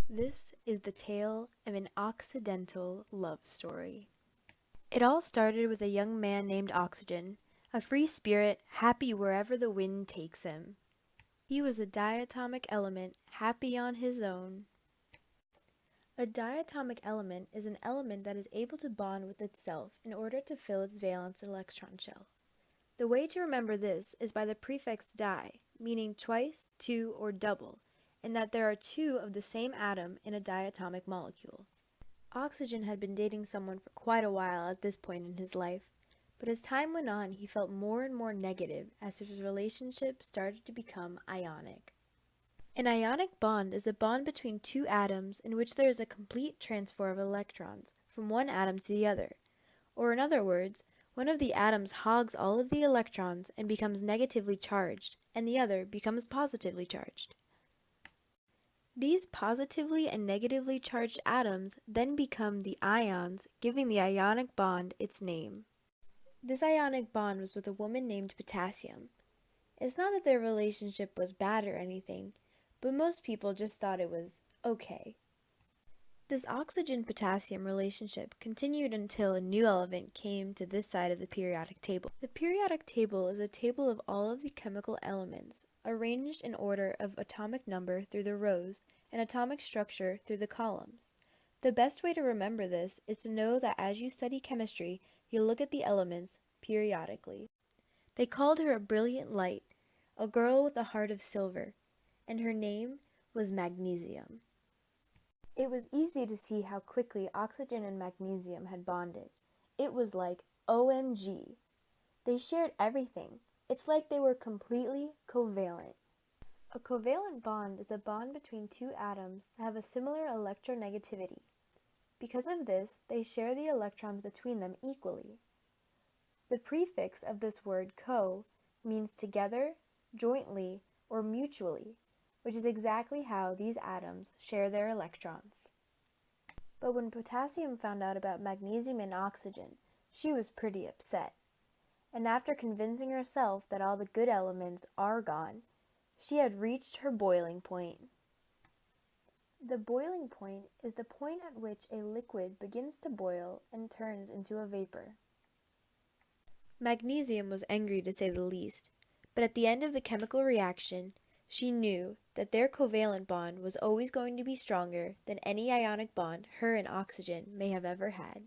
This is the tale of an Occidental love story. It all started with a young man named Oxygen, a free spirit happy wherever the wind takes him. He was a diatomic element happy on his own. A diatomic element is an element that is able to bond with itself in order to fill its valence electron shell. The way to remember this is by the prefix di, meaning twice, two, or double, and that there are two of the same atom in a diatomic molecule. Oxygen had been dating someone for quite a while at this point in his life, but as time went on he felt more and more negative as his relationship started to become ionic. An ionic bond is a bond between two atoms in which there is a complete transfer of electrons from one atom to the other, or in other words, one of the atoms hogs all of the electrons and becomes negatively charged, and the other becomes positively charged. These positively and negatively charged atoms then become the ions, giving the ionic bond its name. This ionic bond was with a woman named Potassium. It's not that their relationship was bad or anything, but most people just thought it was okay. This oxygen-potassium relationship continued until a new element came to this side of the periodic table. The periodic table is a table of all of the chemical elements, arranged in order of atomic number through the rows and atomic structure through the columns. The best way to remember this is to know that as you study chemistry, you look at the elements periodically. They called her a brilliant light, a girl with a heart of silver, and her name was Magnesium. It was easy to see how quickly oxygen and magnesium had bonded. It was like OMG. They shared everything. It's like they were completely covalent. A covalent bond is a bond between two atoms that have a similar electronegativity. Because of this, they share the electrons between them equally. The prefix of this word co means together, jointly, or mutually, which is exactly how these atoms share their electrons. But when potassium found out about magnesium and oxygen, she was pretty upset. And after convincing herself that all the good elements are gone, she had reached her boiling point. The boiling point is the point at which a liquid begins to boil and turns into a vapor. Magnesium was angry to say the least, but at the end of the chemical reaction, she knew that their covalent bond was always going to be stronger than any ionic bond her and oxygen may have ever had.